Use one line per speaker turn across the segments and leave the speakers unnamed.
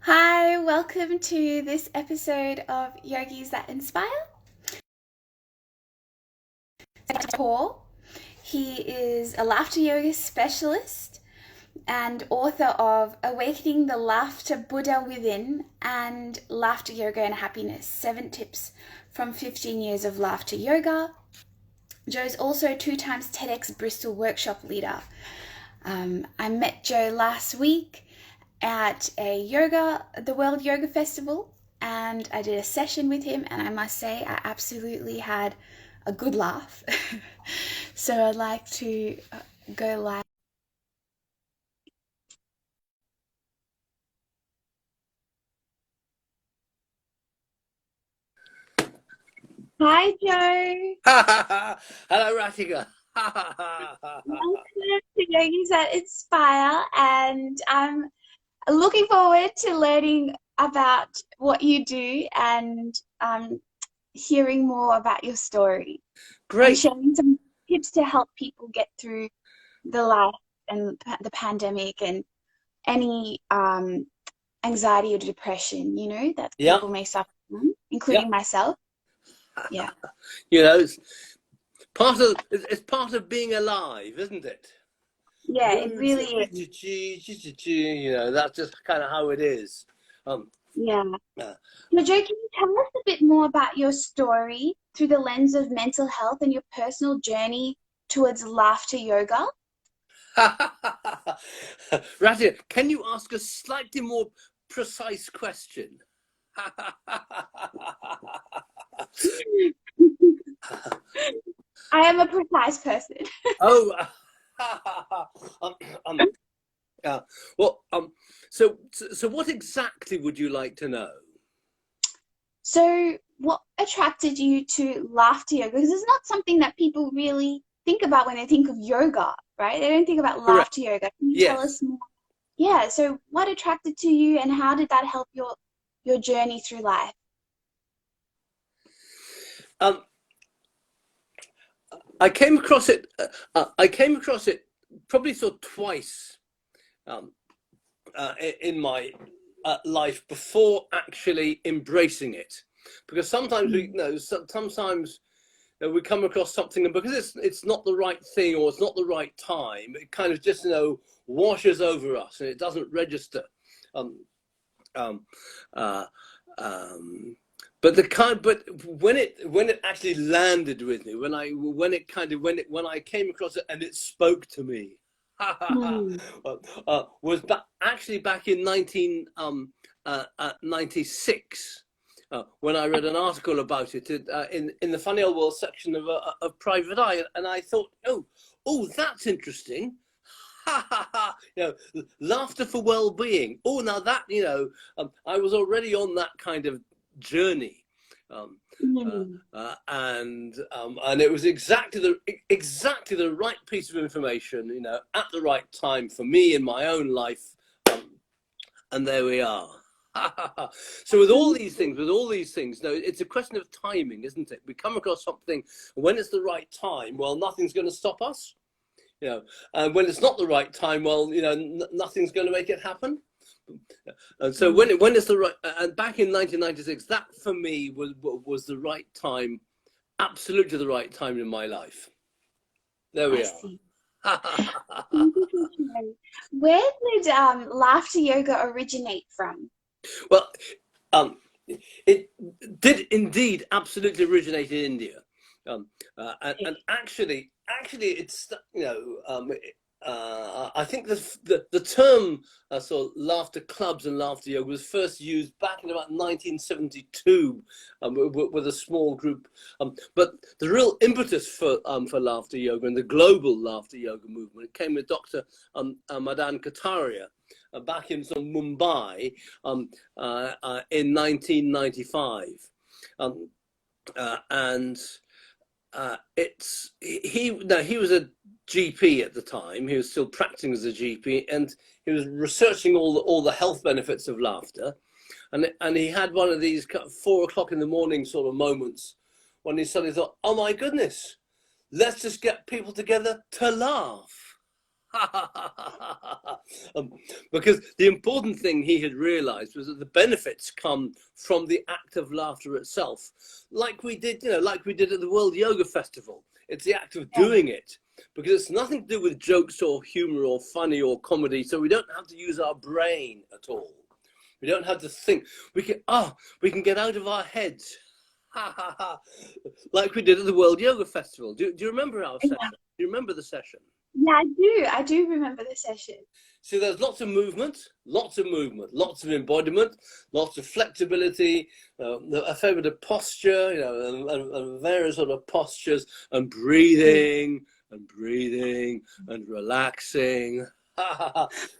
Hi, welcome to this episode of Yogis that Inspire. Hoare. He is a laughter yoga specialist and author of Awakening the Laughter Buddha Within and Laughter Yoga and Happiness 7 Tips from 15 Years of Laughter Yoga. Joe's also 2 times TEDx Bristol workshop leader. I met Joe last week at the World Yoga Festival, and I did a session with him, and I must say I absolutely had a good laugh. So I'd like to go live. Hi, Joe.
Hello, Ratika.
Welcome to Yogis that Inspire, and I'm looking forward to learning about what you do and hearing more about your story and
Great.
sharing some tips to help people get through the life and the pandemic and any anxiety or depression, that
Yeah,
people may suffer from,
yeah.
including myself. Yeah.
It's it's part of being alive, isn't it?
Yeah, it really is.
That's just kind of how it is. Um,
Yeah.
uh,
So, Joe, can you tell us a bit more about your story through the lens of mental health and your personal journey towards laughter yoga?
Ratika, can you ask a slightly more precise question?
I am a precise person.
Oh, um, um, uh, well, so what exactly would you like to know?
So, what attracted you to laughter yoga? Because it's not something that people really think about when they think of yoga, right? They don't think about
Correct.
laughter yoga. Can you tell
Yes.
us more? Yeah, so what attracted to you and how did that help your journey through life?
Um, I came across it. I came across it probably sort of twice um, in my life before actually embracing it, because sometimes
Mm.
sometimes we come across something, and because it's not the right thing or it's not the right time, it kind of just washes over us and it doesn't register. Um, um, uh, um, but when it actually landed with me, when I came across it and it spoke to me,
Mm.
was actually back in 1996. When I read an article about it in the Funny Old World section of Private Eye, and I thought, that's interesting. Laughter for well-being. Oh, now that I was already on that kind of journey, um,
Mm.
and it was exactly the right piece of information, at the right time for me in my own life, and there we are. So with all these things, no, it's a question of timing, isn't it? We come across something when it's the right time. Well, nothing's going to stop us. And when it's not the right time, well, nothing's going to make it happen. And so
Mm.
when it's the right, and back in 1996, that for me was the right time, absolutely the right time in my life. There
I
we
see.
are.
Thank you for sharing. Where did laughter yoga originate from?
Well, um, it did indeed absolutely originate in India, and actually, it's I think the term sort of laughter clubs and laughter yoga was first used back in about 1972 with a small group. But the real impetus for laughter yoga and the global laughter yoga movement came with Dr. Madan Kataria back in Mumbai in 1995. Um, and he was a GP at the time. He was still practicing as a GP, and he was researching all the health benefits of laughter. And he had one of these 4 o'clock in the morning sort of moments when he suddenly thought, "Oh my goodness, let's just get people together to laugh." Because the important thing he had realized was that the benefits come from the act of laughter itself, like we did, like we did at the World Yoga Festival. It's the act of doing it, because it's nothing to do with jokes or humor or funny or comedy. So we don't have to use our brain at all. We don't have to think. We can get out of our heads. Like we did at the World Yoga Festival. Do you remember our session? Do you remember the session?
Yeah, I do remember the session.
So there's lots of movement, lots of embodiment, lots of flexibility, a fair bit of posture, and various sort of postures, and breathing and relaxing.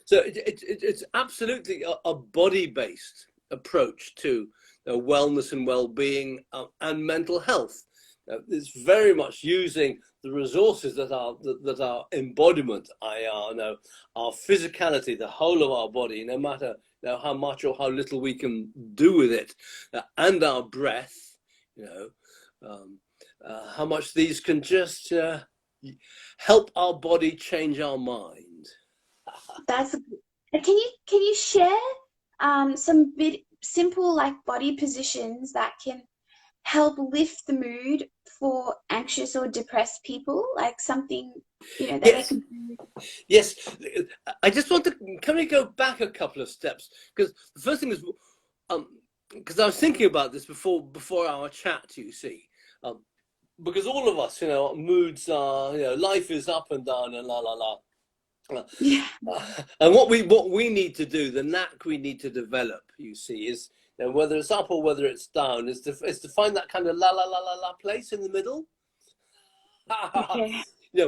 So it's absolutely a body-based approach to wellness and well-being and mental health. It's very much using the resources that are embodiment, our physicality, the whole of our body, no matter how much or how little we can do with it, and our breath, how much these can just help our body change our mind.
That's can you share some simple like body positions that can help lift the mood for anxious or depressed people, like something that they can do?
Yes, I just want to, can we go back a couple of steps? Because the first thing is, because I was thinking about this before our chat, you see, because all of us, moods are, life is up and down and la la la.
Yeah.
And what we need to do, the knack we need to develop, you see, is whether it's up or whether it's down, is to find that kind of la la la la la place in the middle.
Okay.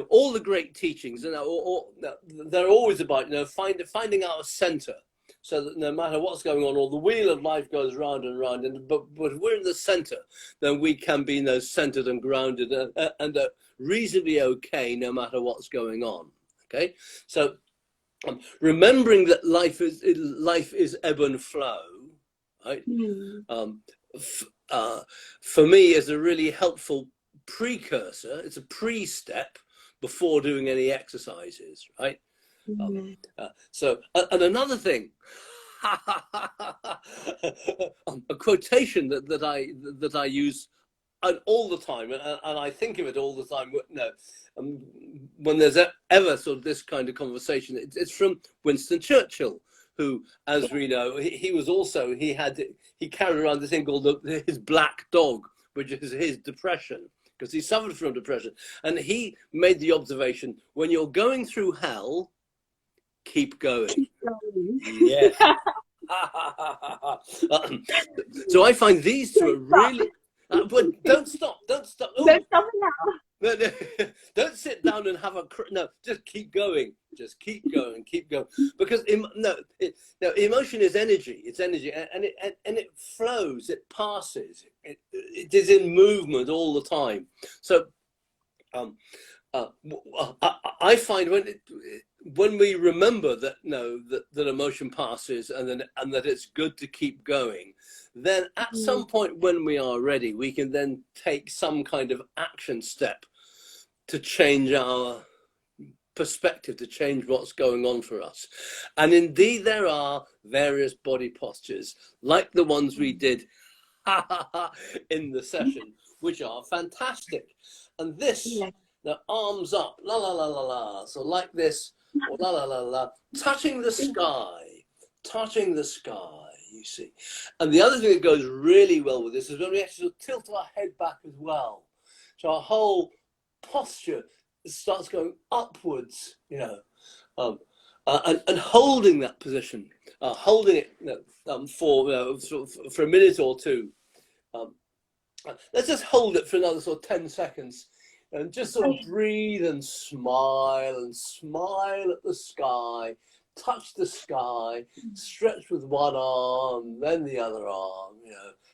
All the great teachings, they're always about finding our center, so that no matter what's going on, or the wheel of life goes round and round, but if we're in the center, then we can be centered and grounded and reasonably okay no matter what's going on. Okay, so remembering that life is ebb and flow, right? For me, is a really helpful precursor. It's a pre-step before doing any exercises, right? So, and another thing, a quotation that I use all the time, and I think of it all the time. When there's ever sort of this kind of conversation, it's from Winston Churchill, who, as we know, he carried around this thing called his black dog, which is his depression, because he suffered from depression. And he made the observation, when you're going through hell, keep going. Yeah. So I find these two are really... but don't stop. Oh.
Don't stop now.
No, don't sit down and have just keep going. Just keep going. Because emotion is energy. It's energy, and it flows. It passes. It is in movement all the time. So, I find when we remember that that emotion passes and that it's good to keep going, then at some point when we are ready, we can then take some kind of action step to change our perspective, to change what's going on for us. And indeed, there are various body postures, like the ones we did in the session, which are fantastic. And this, the arms up, la la la la la, so like this, or la la la la, touching the sky, you see. And the other thing that goes really well with this is when we actually tilt our head back as well. So our whole posture starts going upwards, and holding that position, holding it for a minute or two. Let's just hold it for another sort of 10 seconds and just sort of breathe and smile at the sky, touch the sky, stretch with one arm, then the other arm,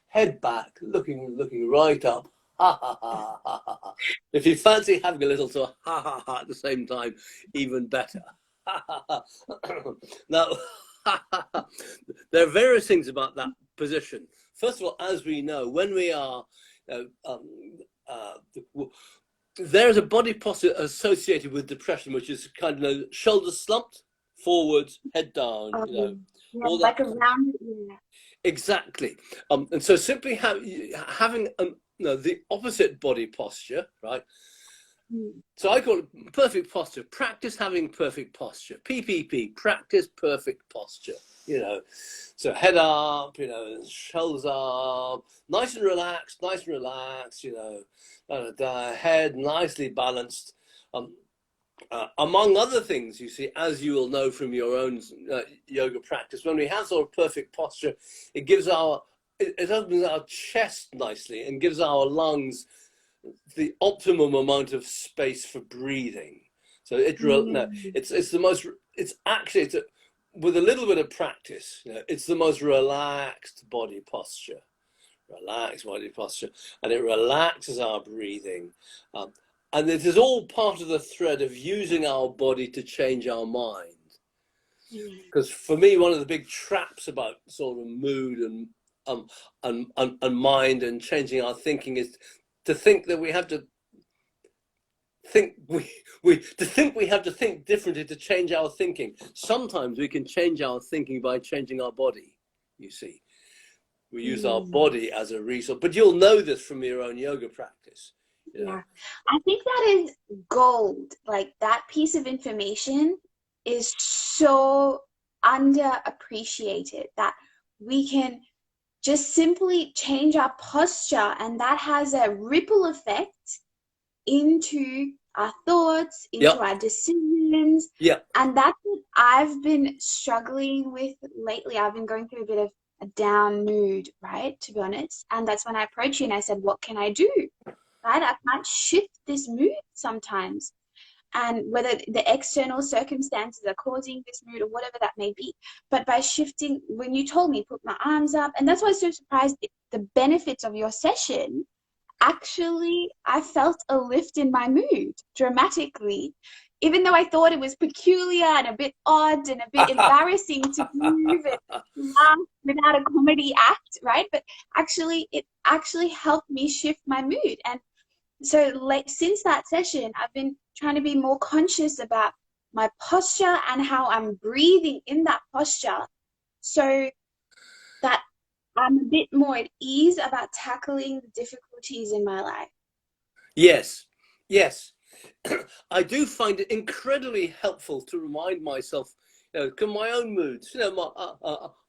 head back, looking right up. If you fancy having a little sort of at the same time, even better. Now, there are various things about that position. First of all, as we know, when we are There is a body posture associated with depression, which is kind of shoulders slumped, forwards, head down,
Yeah,
all that.
like around, yeah.
Exactly. And so simply having the opposite body posture, right? So I call it perfect posture. Practice having perfect posture. PPP, practice perfect posture. So head up, shoulders up, nice and relaxed, head nicely balanced. Among other things, you see, as you will know from your own yoga practice, when we have sort of perfect posture, it opens our chest nicely and gives our lungs the optimum amount of space for breathing. So with a little bit of practice, it's the most relaxed body posture. And it relaxes our breathing. And it is all part of the thread of using our body to change our mind. Because for me, one of the big traps about sort of mood and mind and changing our thinking is to think that we have to think we have to think differently to change our thinking. Sometimes we can change our thinking by changing our body. You see, we use our body as a resource. But you'll know this from your own yoga practice.
Yeah, I think that is gold. Like, that piece of information is so underappreciated, that we can just simply change our posture, and that has a ripple effect into our thoughts, into our decisions. And that's what I've been struggling with lately. I've been going through a bit of a down mood, right, to be honest. And that's when I approached you and I said, what can I do? Right? I can't shift this mood sometimes. And whether the external circumstances are causing this mood or whatever that may be. But by shifting, when you told me, put my arms up, and that's why I was so surprised, the benefits of your session, actually, I felt a lift in my mood dramatically. Even though I thought it was peculiar and a bit odd and a bit embarrassing to move and laugh without a comedy act, right? But actually, it actually helped me shift my mood. And so since that session, I've been trying to be more conscious about my posture and how I'm breathing in that posture, so that I'm a bit more at ease about tackling the difficulties in my life.
Yes. I do find it incredibly helpful to remind myself, my own moods.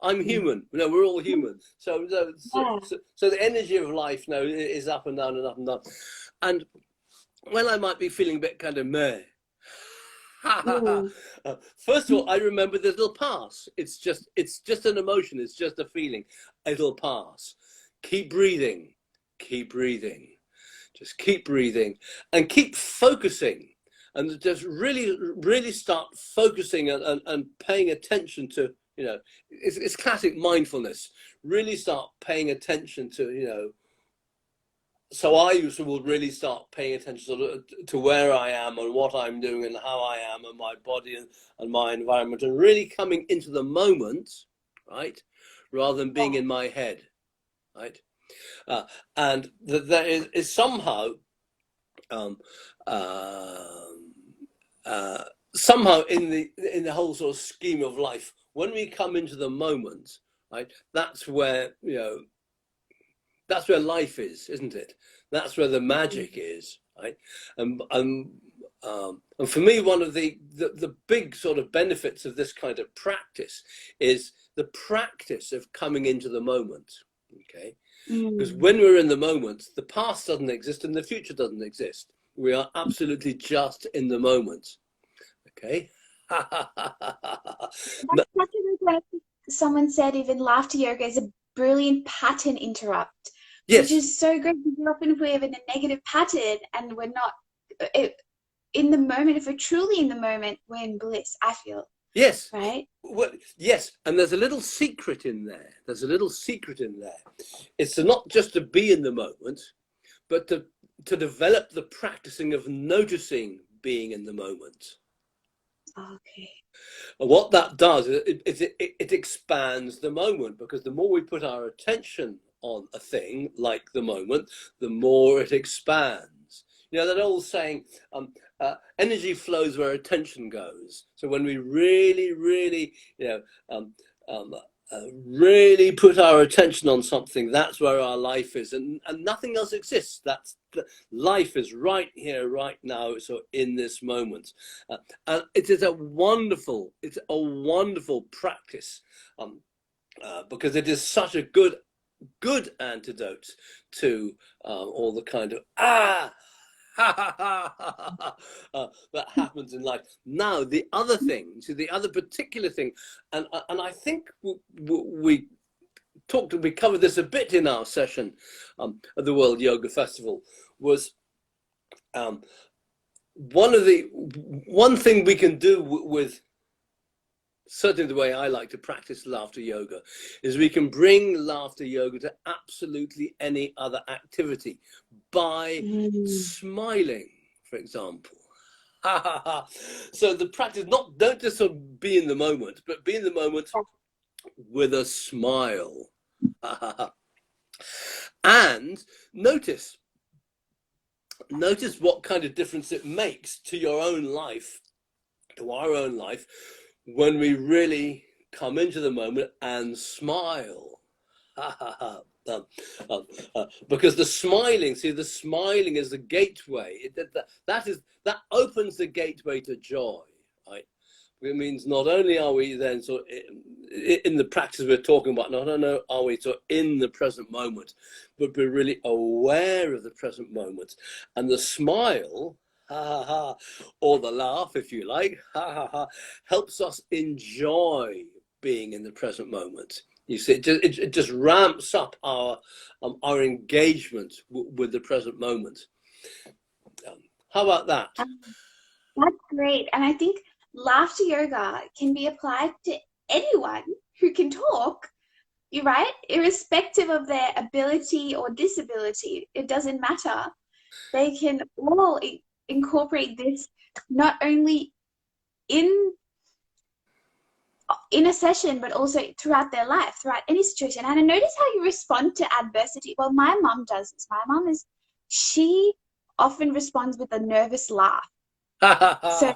I'm human. We're all human. So the energy of life is up and down and up and down. And when I might be feeling a bit kind of meh, first of all, I remember that it'll pass. It's just an emotion. It's just a feeling. It'll pass. Keep breathing. Just keep breathing and keep focusing, and just really start focusing and paying attention to, it's classic mindfulness. Really start paying attention to, so I will really start paying attention to where I am and what I'm doing and how I am and my body and my environment, and really coming into the moment, right, rather than being in my head, right. And that is somehow somehow in the whole sort of scheme of life, when we come into the moment, right, that's where life is, isn't it? That's where the magic is, right? And for me, one of the big sort of benefits of this kind of practice is the practice of coming into the moment. Okay. Because when we're in the moment, the past doesn't exist and the future doesn't exist. We are absolutely just in the moment. Okay.
Someone said even laughter yoga is a brilliant pattern interrupt.
Yes.
Which is so great, because often if we're in a negative pattern and we're not in the moment, if we're truly in the moment, we're in bliss, I feel.
Yes.
Right?
Well, yes. And there's a little secret in there. It's not just to be in the moment, but to develop the practicing of noticing being in the moment.
Okay.
And what that does is it expands the moment, because the more we put our attention on a thing like the moment, the more it expands. that old saying, energy flows where attention goes. So when we really, really, really put our attention on something, that's where our life is, and nothing else exists. Life is right here, right now. So in this moment, and it is a wonderful practice, because it is such a good antidote to all the kind of that happens in life. Now, the other thing, the other particular thing, and I think we covered this a bit in our session at the World Yoga Festival, was one thing we can do with, certainly the way I like to practice laughter yoga, is we can bring laughter yoga to absolutely any other activity by smiling, for example. So the practice, don't just sort of be in the moment, but be in the moment with a smile. And notice what kind of difference it makes to your own life, to our own life, when we really come into the moment and smile. Because the smiling is the gateway. That opens the gateway to joy, right? It means not only are we then sort of in the practice we're talking about, not only are we sort of in the present moment, but we're really aware of the present moment. And the smile, or the laugh, if you like, helps us enjoy being in the present moment. You see, it just ramps up our engagement with the present moment. How about that?
That's great. And I think laughter yoga can be applied to anyone who can talk, you're right? Irrespective of their ability or disability, it doesn't matter. They can all incorporate this not only in a session, but also throughout their life, throughout any situation. And I notice how you respond to adversity. Well, my mom does this. My mom she often responds with a nervous laugh. So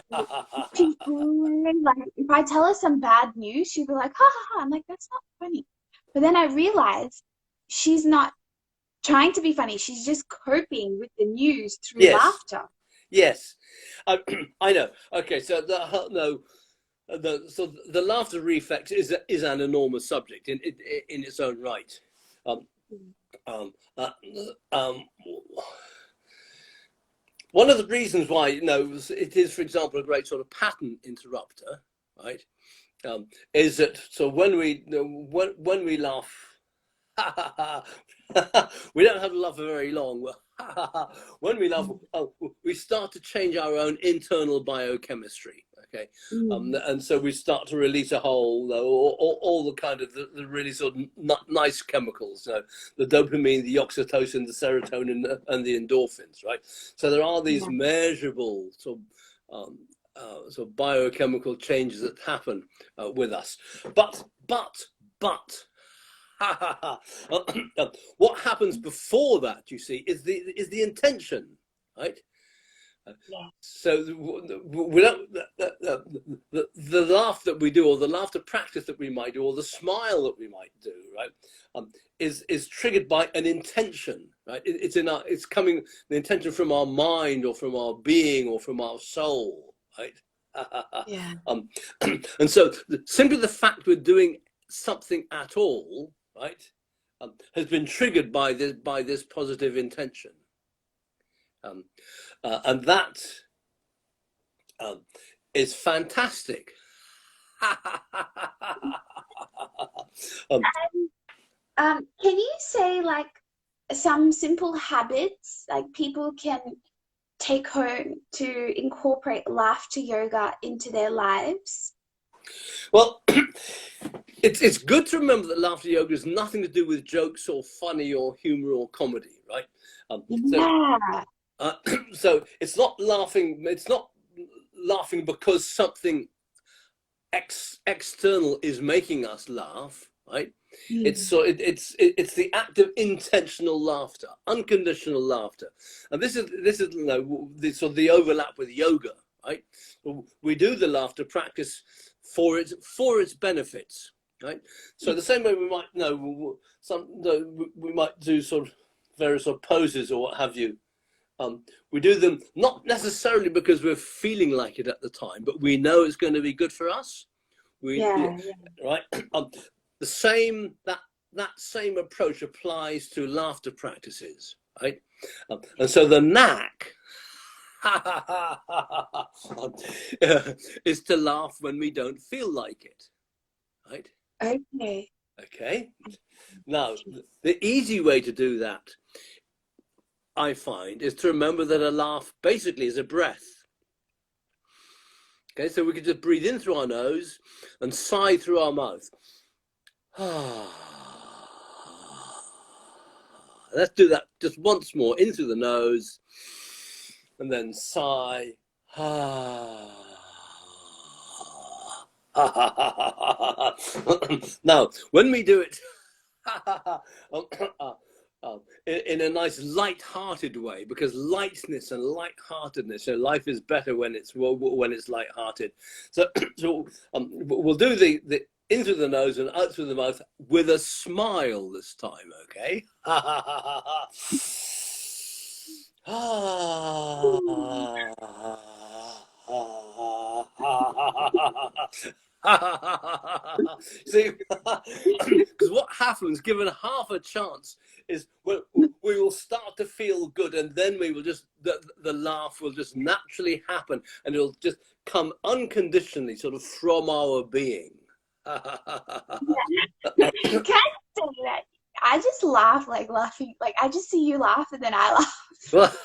she's like, if I tell her some bad news, she'll be like, ha ha ha. I'm like, that's not funny. But then I realize she's not trying to be funny. She's just coping with the news through laughter.
Yes, I know. Okay, so the laughter reflex is an enormous subject in its own right. One of the reasons why, it is, for example, a great sort of pattern interrupter, right? Is that so when we laugh, we don't have to laugh for very long. When we laugh, we start to change our own internal biochemistry. Okay, and so we start to release all the kind of the really sort of nice chemicals, the dopamine, the oxytocin, the serotonin, and the endorphins, right? So there are these measurable sort of biochemical changes that happen with us. But what happens before that, you see, is the intention, right? So we don't, the laugh that we do, or the laughter practice that we might do, or the smile that we might do, right, is triggered by an intention, right? It's coming, the intention from our mind, or from our being, or from our soul, right? And so simply the fact we're doing something at all, right, has been triggered by this positive intention. And that is fantastic.
Can you say like some simple habits like people can take home to incorporate laughter yoga into their lives?
Well, it's good to remember that laughter yoga has nothing to do with jokes or funny or humor or comedy, right? So it's not laughing. It's not laughing because something external is making us laugh, right? It's it's the act of intentional laughter, unconditional laughter, and this is the overlap with yoga, right? We do the laughter practice for its benefits, right? So the same way we might we might do sort of various sort of poses or what have you. We do them not necessarily because we're feeling like it at the time, but we know it's going to be good for us. Right. The same that same approach applies to laughter practices, right? And so the knack is to laugh when we don't feel like it, right? Okay. Now, the easy way to do that, I find, is to remember that a laugh basically is a breath. Okay, so we can just breathe in through our nose and sigh through our mouth. Let's do that just once more, in through the nose and then sigh. Now, when we do it in a nice light-hearted way, because lightness and light-heartedness, life is better when it's light-hearted. So we'll do the in through the nose and out through the mouth with a smile this time, okay? See, because what happens, given half a chance, is we will start to feel good, and then we will just the laugh will just naturally happen, and it'll just come unconditionally, sort of from our being.
Can I say that? I just laugh like laughing, like I just see you laugh and then I laugh.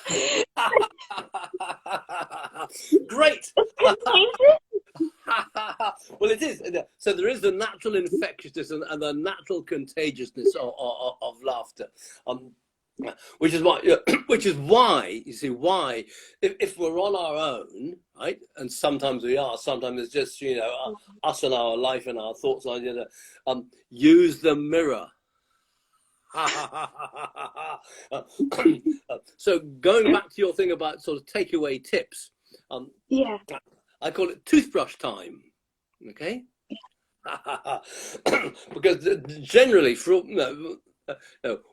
Great. Well, it is. So there is the natural infectiousness and the natural contagiousness of laughter. Which is why you see why if we're on our own, right, and sometimes we are, sometimes it's just us and our life and our thoughts on use the mirror. So going back to your thing about sort of takeaway tips, I call it toothbrush time, okay? Because generally,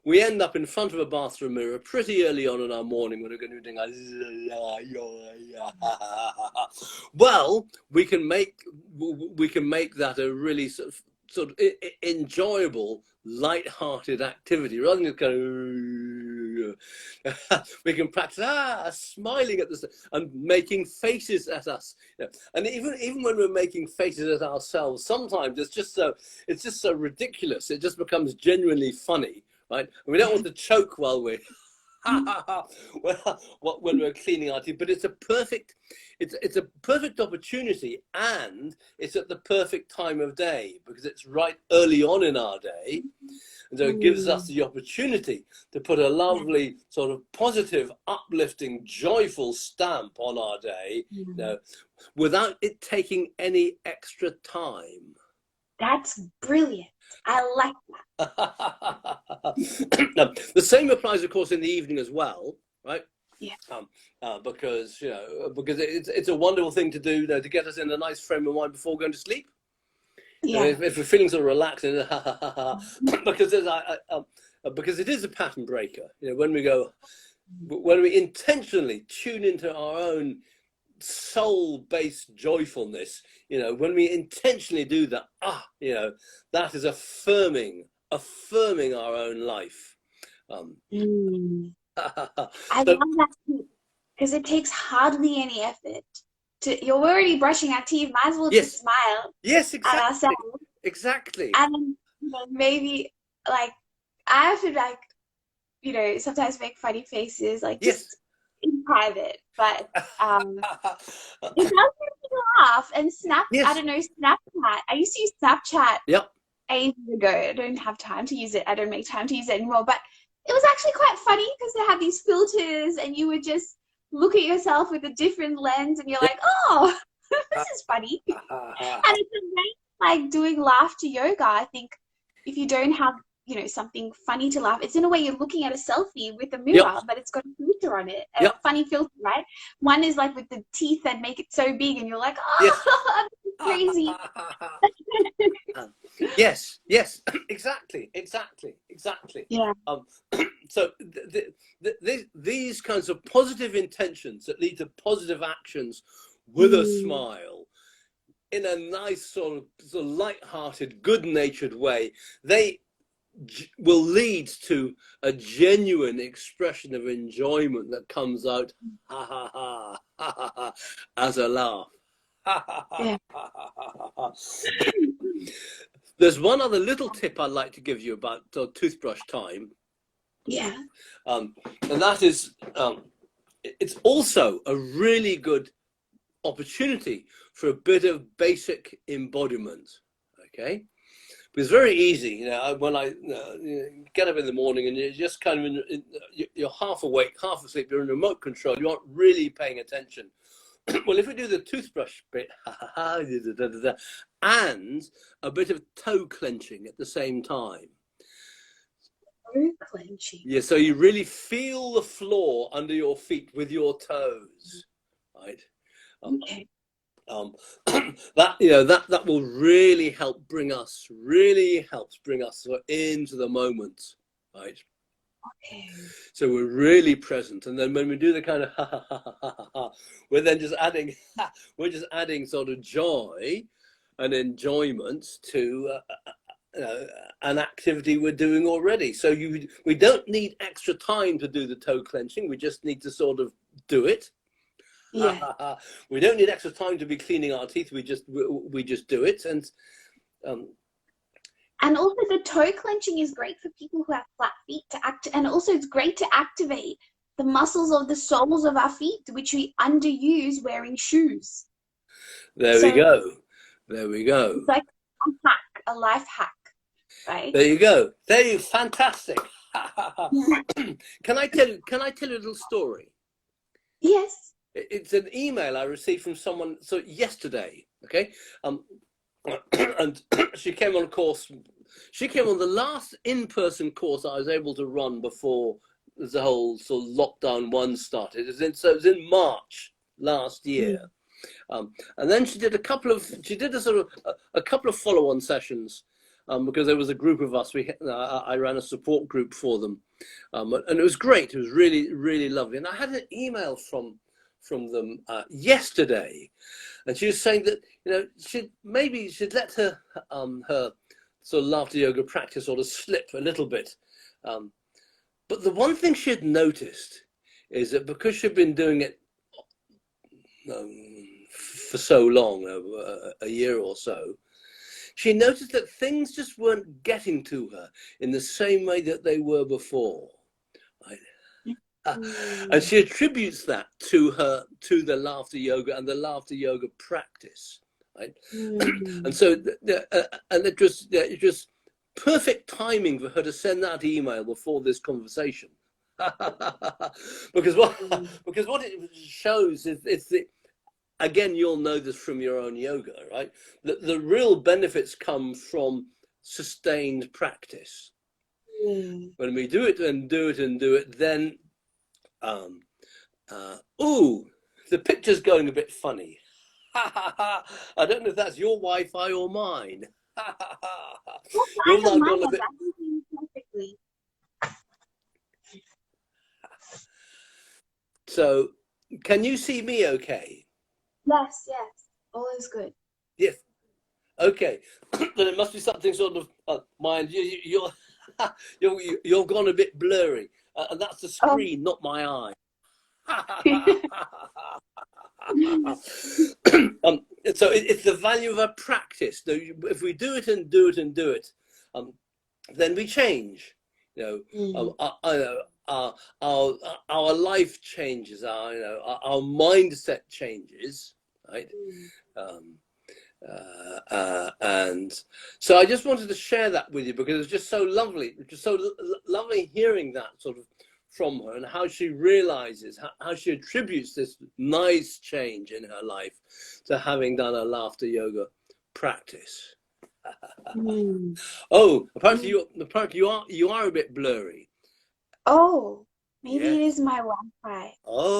we end up in front of a bathroom mirror pretty early on in our morning when we're going to be doing well, we can make that a really sort of enjoyable, light-hearted activity rather than just going. We can practice smiling at this and making faces at us, and even when we're making faces at ourselves, sometimes it's just so ridiculous. It just becomes genuinely funny, right? And we don't want to choke while we're when we're cleaning our teeth, but it's a perfect opportunity, and it's at the perfect time of day because it's right early on in our day, and so it gives us the opportunity to put a lovely sort of positive, uplifting, joyful stamp on our day, without it taking any extra time.
That's brilliant. I like
that. Now, the same applies, of course, in the evening as well, right?
Yeah.
Because it's a wonderful thing to do, to get us in a nice frame of mind before going to sleep.
Yeah.
If we're feeling sort of relaxing, because it is a pattern breaker. When we intentionally tune into our own soul-based joyfulness, when we intentionally do that, that is affirming our own life.
I love that too, because it takes hardly any effort. You're already brushing our teeth, might as well just smile.
Yes, exactly.
At ourselves.
Exactly.
And maybe I have to sometimes make funny faces, just in private, but it does make me laugh. And I don't know, Snapchat. I used to use Snapchat ages ago. I don't have time to use it. I don't make time to use it anymore, but it was actually quite funny because they had these filters and you would just look at yourself with a different lens and you're like, oh, this is funny. And it's a way doing laughter yoga. I think if you don't have, you know, something funny to laugh, it's in a way you're looking at a selfie with a
Yep.
mirror, but it's got a filter on it, a
Yep.
funny filter, right? One is like with the teeth that make it so big, and you're like,
Yes.
oh, I'm crazy.
Yes, yes, exactly.
Yeah.
So these kinds of positive intentions that lead to positive actions with a smile, in a nice sort of light-hearted, good-natured way, they will lead to a genuine expression of enjoyment that comes out ha ha ha ha ha, ha as a laugh.
Yeah.
There's one other little tip I'd like to give you about toothbrush time.
Yeah.
And that is, it's also a really good opportunity for a bit of basic embodiment, okay? But it's very easy, you know, when I get up in the morning and you're just kind of you're half awake, half asleep, you're in remote control, you aren't really paying attention. Well, if we do the toothbrush bit, and a bit of toe clenching at the same time.
Toe clenching.
Yeah, so you really feel the floor under your feet with your toes, right?
Okay.
That, you know, that will really help bring us, into the moment, right?
Okay.
So we're really present, and then when we do the kind of ha ha ha ha ha ha, we're then just adding, sort of joy and enjoyment to an activity we're doing already. So we don't need extra time to do the toe clenching. We just need to sort of do it.
Yeah.
We don't need extra time to be cleaning our teeth. We just do it,
And also the toe clenching is great for people who have flat feet and also it's great to activate the muscles of the soles of our feet, which we underuse wearing shoes.
There we go.
It's like a life hack, right?
There you go. Fantastic. Can I tell you a little story?
Yes.
It's an email I received from someone yesterday, okay? And she came on a course. She came on the last in-person course I was able to run before the whole sort of lockdown one started. It was in March last year. And then she did a couple of follow-on sessions because there was a group of us. I ran a support group for them, and it was great. It was really, really lovely. And I had an email from them yesterday, and she was saying that, you know, she'd let her sort of laughter yoga practice sort of slip a little bit, but the one thing she had noticed is that because she'd been doing it for so long, a year or so, she noticed that things just weren't getting to her in the same way that they were before, right? And she attributes that to the laughter yoga and the laughter yoga practice, right? And so, and it was perfect timing for her to send that email before this conversation, because what it shows is again, you'll know this from your own yoga, right? The real benefits come from sustained practice. When we do it, then the picture's going a bit funny. I don't know if that's your Wi-Fi or mine. You're not going a bit.
Perfectly.
So, can you see me okay?
Yes. All is good.
Yes. Okay. Then it must be something sort of mind. You're gone a bit blurry, and that's the screen, not my eye. So it's the value of a practice. If we do it and do it, then we change. You know, our life changes. Our mindset changes. Right. And so I just wanted to share that with you because it was just so lovely. Just so lovely hearing that sort of from her, and how she realizes, how she attributes this nice change in her life to having done a laughter yoga practice.
Mm.
Oh, apparently
Mm.
you are a bit blurry.
Oh, maybe
Yes.
it is my Wi-Fi.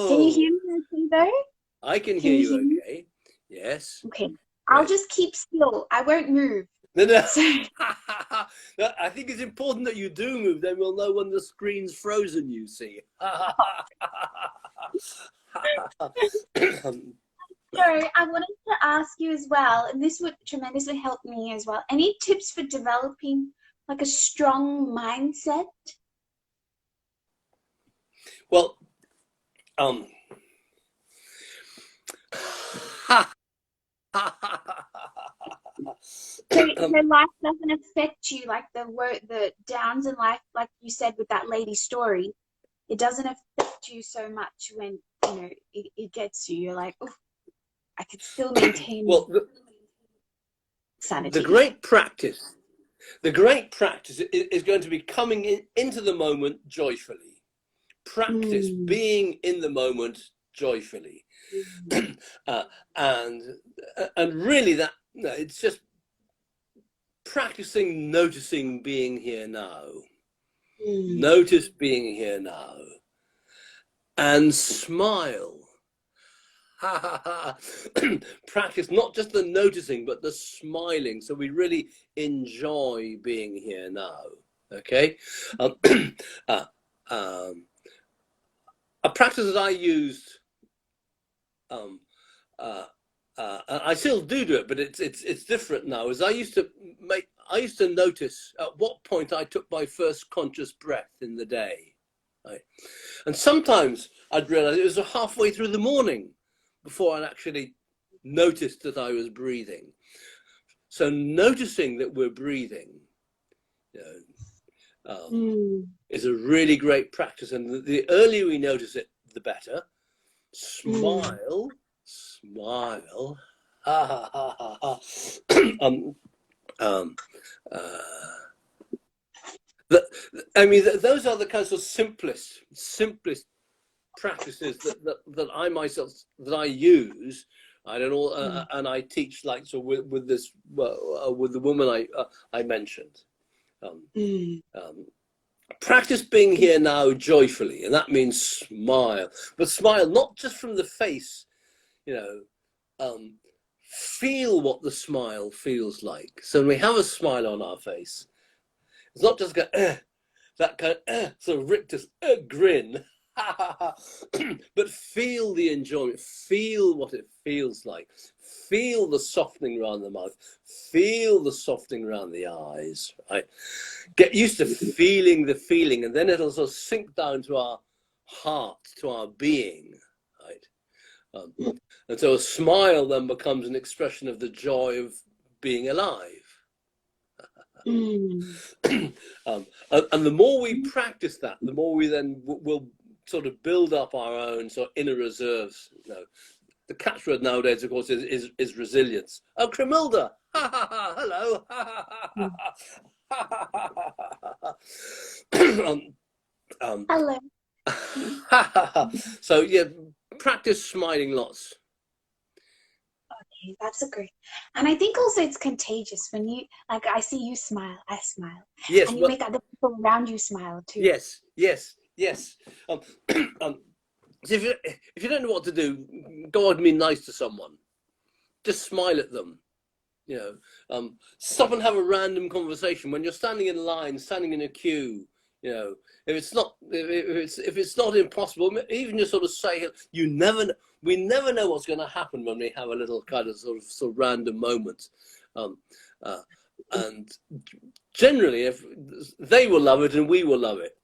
Can you
Oh,
hear me okay though?
I can
Can
hear
you
you
hear me?
okay. Yes.
Okay. I'll
Great.
just keep still. I won't move.
No, no.
So,
No, I think it's important that you do move, then we'll know when the screen's frozen, you see.
so I wanted to ask you as well, and this would tremendously help me as well. Any tips for developing like a strong mindset?
Well,
So life doesn't affect you like the downs in life, like you said with that lady story. It doesn't affect you so much when it gets you. You're like, oh, I could still maintain
well, the
sanity.
great practice, is going to be coming into the moment joyfully. Practice
Mm.
being in the moment joyfully, uh, and really it's just practicing noticing being here now.
Mm.
Notice being here now, and smile. Practice not just the noticing but the smiling, so we really enjoy being here now. Okay. uh, um, a practice that I used, um, I still do it, but it's different now. Is I used to notice at what point I took my first conscious breath in the day, right? And sometimes I'd realize it was halfway through the morning before I'd actually noticed that I was breathing. So noticing that we're breathing, you know, is a really great practice. And the earlier we notice it, the better. Smile, smile. Ha ha ha ha ha. I mean, those are the kinds of simplest practices that I myself that I use. I don't know, and I teach like so with this with the woman I mentioned. Practice being here now joyfully, and that means smile, but smile not just from the face. You know, feel what the smile feels like. So when we have a smile on our face, it's not just that kind of sort of rictus grin, but feel the enjoyment, feel what it feels like, feel the softening around the mouth, feel the softening around the eyes, right? Get used to feeling the feeling, and then it'll sort of sink down to our heart, to our being, right? And so a smile then becomes an expression of the joy of being alive. And the more we practice that, the more we then will sort of build up our own sort of inner reserves. The catchword nowadays, of course, is resilience. Oh, Cremilda! Hello!
Hello.
So yeah, practice smiling lots.
Okay, that's a great. And I think also it's contagious when you like I see you smile, I smile.
Yes,
And you
well,
make other people around you smile too.
yes. Um, so if you don't know what to do, go out and be nice to someone. Just smile at them. Stop and have a random conversation when you're standing in line, standing in a queue. If it's not impossible, even just sort of say, we never know what's going to happen when we have a little kind of sort of random moment, and generally, if they will love it and we will love it.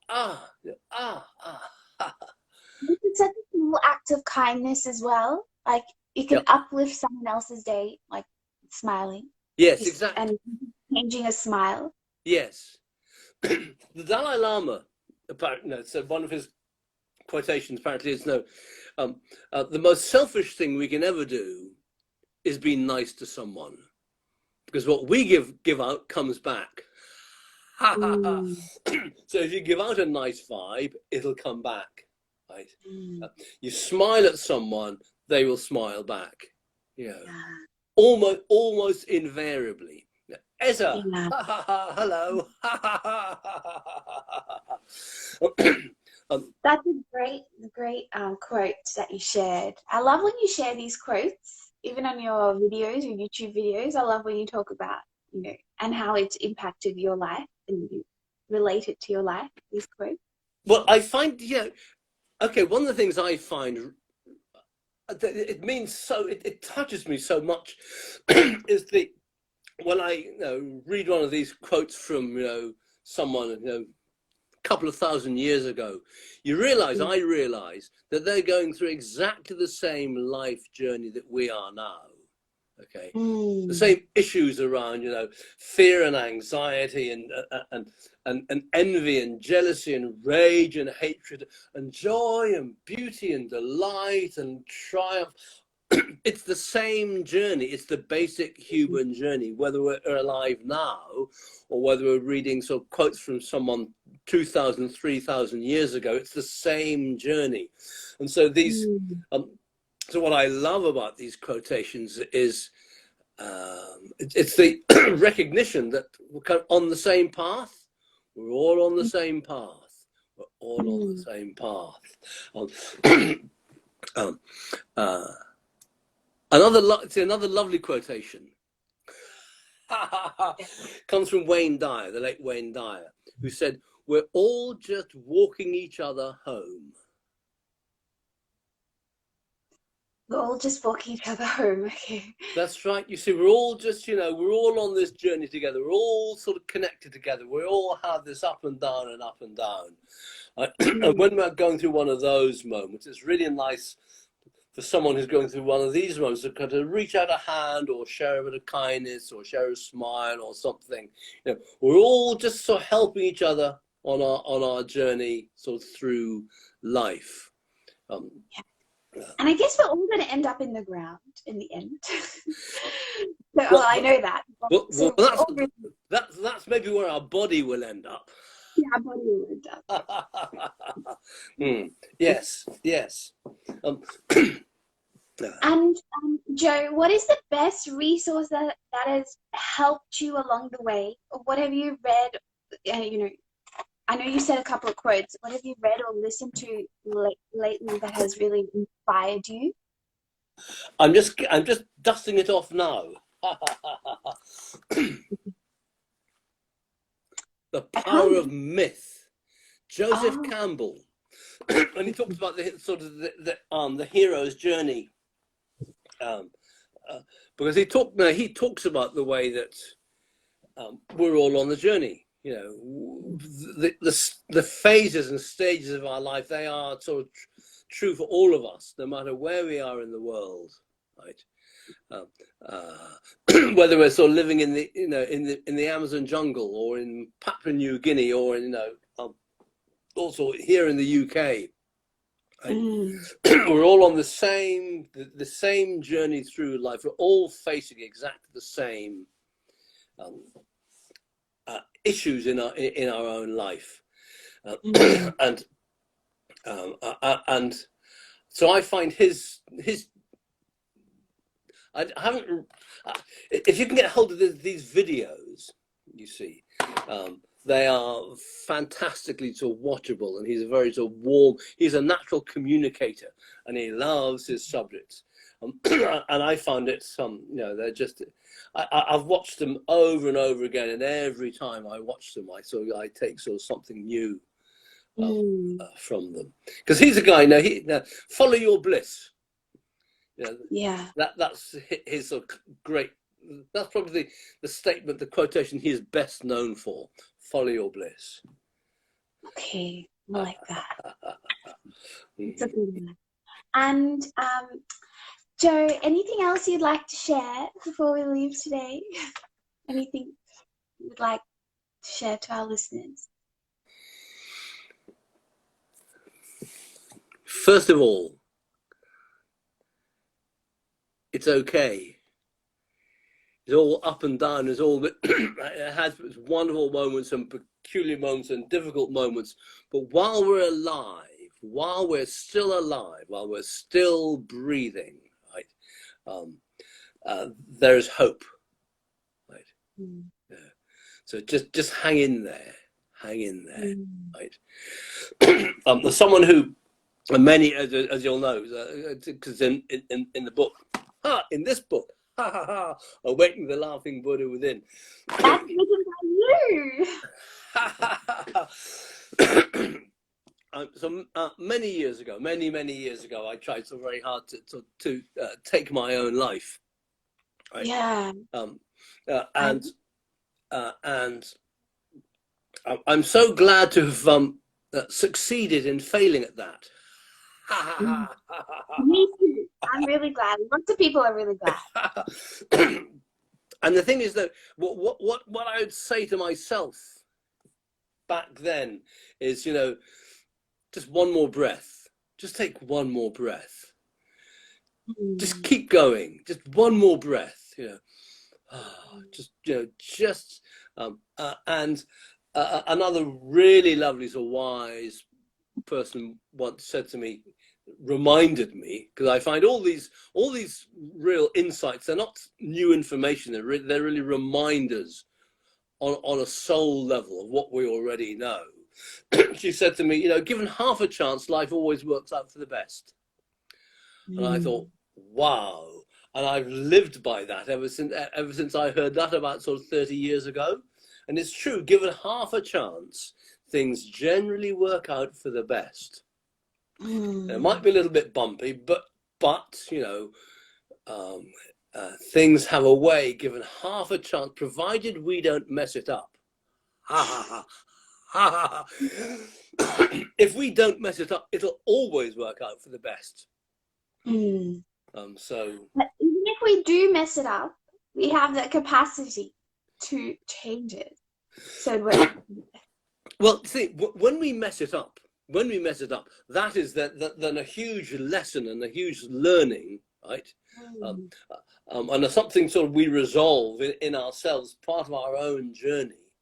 It's such a small act of kindness as well. Like it can
Yep.
uplift someone else's day, like smiling.
Yes, exactly.
And changing a smile.
Yes. The Dalai Lama, so one of his quotations apparently is the most selfish thing we can ever do is be nice to someone, because what we give out comes back. So if you give out a nice vibe, it'll come back, right? You smile at someone, they will smile back. Almost invariably. Ezra,
Yeah.
hello.
That's a great quote that you shared. I love when you share these quotes, even on your videos, your YouTube videos. I love when you talk about, and how it's impacted your life and you relate it to your life, these quotes.
Well, I find, okay, one of the things I find that it means so, it touches me so much is when I read one of these quotes from someone a couple of thousand years ago, I realize that they're going through exactly the same life journey that we are now. Okay, the same issues around fear and anxiety and envy and jealousy and rage and hatred and joy and beauty and delight and triumph. It's the same journey. It's the basic human journey, whether we're alive now or whether we're reading sort of quotes from someone 2,000, 3,000 years ago. It's the same journey. And so these, so what I love about these quotations is it's the recognition that we're kind of on the same path. We're all on the same path. We're all on the same path. Another lovely quotation comes from Wayne Dyer, the late Wayne Dyer, who said, "We're all just walking each other home."
We're all just walking each other home. Okay.
That's right. You see, we're all just, we're all on this journey together. We're all sort of connected together. We all have this up and down and up and down. And when we're going through one of those moments, it's really nice for someone who's going through one of these moments to kind of reach out a hand or share a bit of kindness or share a smile or something. We're all just sort of helping each other on our journey sort of through life.
And I guess we're all going to end up in the ground in the end. I know that.
That's maybe where our body will end up.
Yeah, our body will end up.
Yes.
And Joe, what is the best resource that has helped you along the way? Or what have you read? I know you said a couple of quotes. What have you read or listened to lately that has really inspired you?
I'm just dusting it off now. The Power of Myth, Joseph Campbell, and he talks about the sort of the hero's journey, because he talks about the way that we're all on the journey. The phases and stages of our life, they are sort of true for all of us, no matter where we are in the world, right? Whether we're sort of living in the Amazon jungle or in Papua New Guinea or in also here in the UK, right? We're all on the same journey through life. We're all facing exactly the same issues in our own life, and so I find his. I haven't. If you can get hold of these videos, you see, they are fantastically sort of watchable, and he's a very sort of warm. He's a natural communicator, and he loves his subjects. And I found it they're just. I've watched them over and over again, and every time I watch them, I take sort of something new from them. Because he's a guy now. Follow your bliss. That's his sort of great. That's probably the statement, the quotation he is best known for. Follow your bliss.
Okay, I like that. It's a good one. And Joe, anything else you'd like to share before we leave today? Anything you'd like to share to our listeners?
First of all, it's okay. It's all up and down. It has its wonderful moments and peculiar moments and difficult moments. But while we're alive, while we're still alive, while we're still breathing, right, there is hope. Right. So just hang in there, right? There's someone who, many, as you'll know, because in the book, in this book, Awakening the Laughing Buddha Within.
That's written by you.
So many years ago, many years ago, I tried so very hard to take my own life. Right?
Yeah.
And I'm so glad to have succeeded in failing at that.
Me too. I'm really glad. Lots of people are really glad.
And the thing is that what I would say to myself back then is, just one more breath. Just take one more breath. Just keep going. Just one more breath. And another really lovely, so wise person once said to me, reminded me, because I find all these real insights, they're not new information, they're really reminders on a soul level of what we already know. She said to me, given half a chance, life always works out for the best. And I thought, wow. And I've lived by that ever since I heard that about sort of 30 years ago. And it's true, given half a chance, things generally work out for the best. It might be a little bit bumpy, but things have a way, given half a chance, provided we don't mess it up. If we don't mess it up, it'll always work out for the best.
But even if we do mess it up, we have the capacity to change it. So
well, see, when we mess it up, that is then a huge lesson and a huge learning, right? And something sort of we resolve in ourselves, part of our own journey,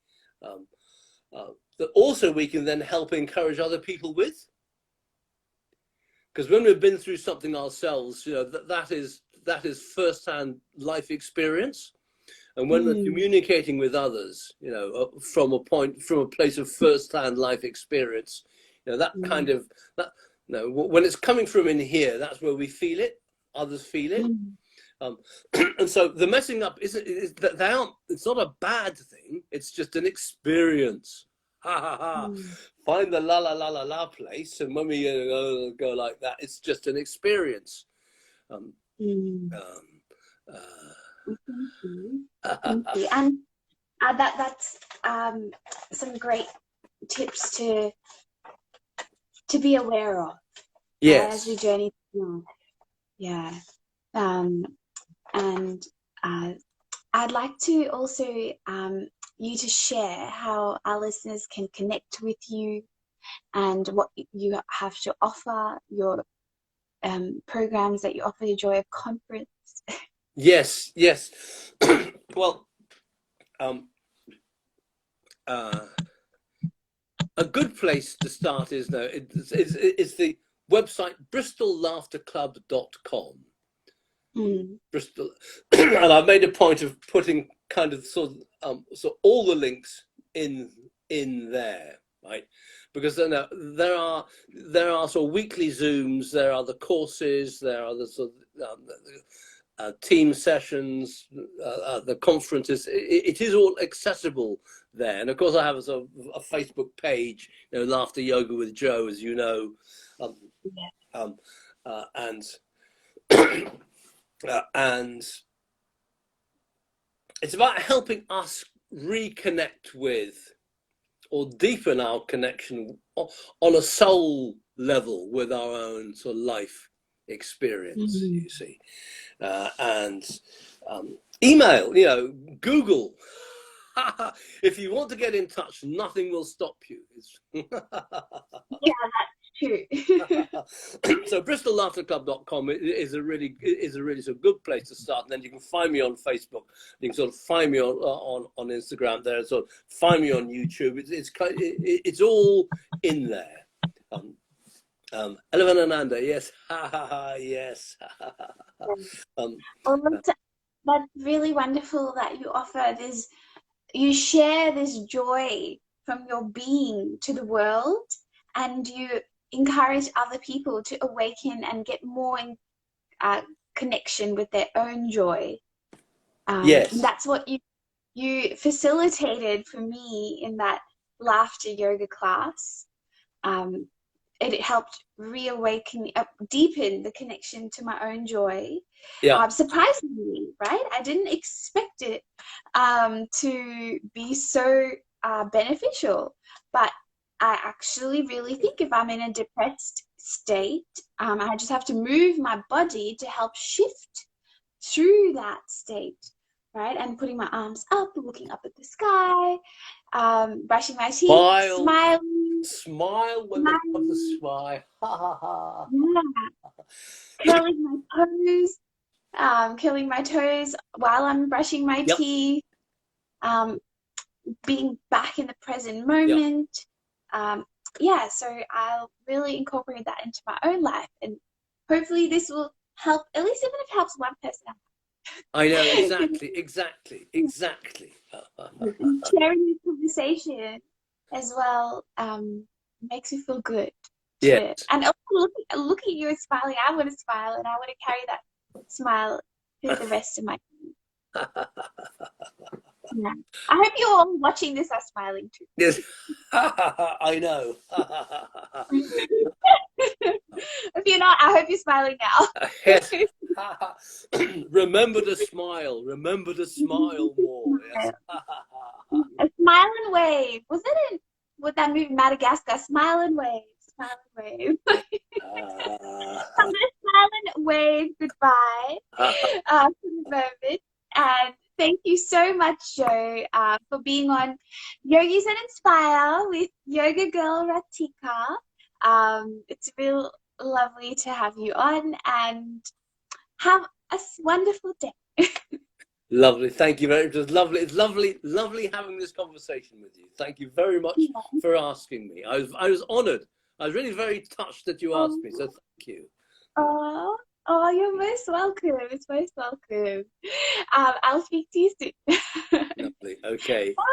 that also we can then help encourage other people with. Because when we've been through something ourselves, that is first-hand life experience. And when we're communicating with others, from a place of first-hand life experience, that kind of when it's coming from in here, that's where we feel it. Others feel it. And so the messing up it's not a bad thing. It's just an experience. Find the la la la la la place, and when we go like that, it's just an experience.
Thank you. And that's some great tips to be aware of.
Yes.
As we journey through. Yeah. And I'd like to also you to share how our listeners can connect with you and what you have to offer, your programs that you offer, your Joy of Conference.
Yes. Well, a good place to start is the website BristolLaughterClub.com. Bristol, and I've made a point of putting kind of so all the links in there, right? Because then there are sort of weekly Zooms, there are the courses, there are the sort of team sessions, the conferences. It is all accessible there, and of course I have a Facebook page, Laughter Yoga with Joe, as you know, and it's about helping us reconnect with or deepen our connection on a soul level with our own sort of life experience, you see. And email, Google. If you want to get in touch, nothing will stop you.
Yeah, that's true.
So BristolLaughterClub.com is a really sort of good place to start. And then you can find me on Facebook. You can sort of find me on Instagram there. So find me on YouTube. It's all in there. Elevanananda, yes, yes.
Well, that's really wonderful that you offer this you share this joy from your being to the world, and you encourage other people to awaken and get more in connection with their own joy.
Yes.
That's what you facilitated for me in that laughter yoga class. It helped reawaken, deepen the connection to my own joy.
Yeah.
Surprisingly, right? I didn't expect it to be so beneficial, but I actually really think if I'm in a depressed state, I just have to move my body to help shift through that state, right? And putting my arms up, looking up at the sky, brushing my teeth,
Smile.
smiling,
Smile when they want to
smiling,
smile. Ha ha ha.
yeah, curling my toes while I'm brushing my
Yep.
teeth, being back in the present
Yep.
moment. Yeah, so I'll really incorporate that into my own life, and hopefully this will help, at least even if it helps one person out.
I know, exactly.
And sharing this conversation as well makes me feel good.
Yes.
And also look at you smiling. I want to smile, and I want to carry that smile through the rest of my life. Yeah. I hope you're all watching this are smiling too.
Yes. I know.
If you're not, I hope you're smiling now.
Yes. Remember to smile. Remember to smile more. Yes.
A smile and wave. Was it in with that movie Madagascar? Smile and wave. Smile and wave. I'm gonna smile and wave goodbye for the moment. And thank you so much, Joe, for being on Yogis and Inspire with Yoga Girl Ratika. It's real lovely to have you on, and have a wonderful day.
Lovely. Thank you very much. It's lovely. It's lovely having this conversation with you. Thank you very much for asking me. I was honoured. I was really very touched that you asked me. So thank you.
Oh, you're most welcome. It's most welcome. I'll speak to you soon.
Lovely. Okay.
Bye.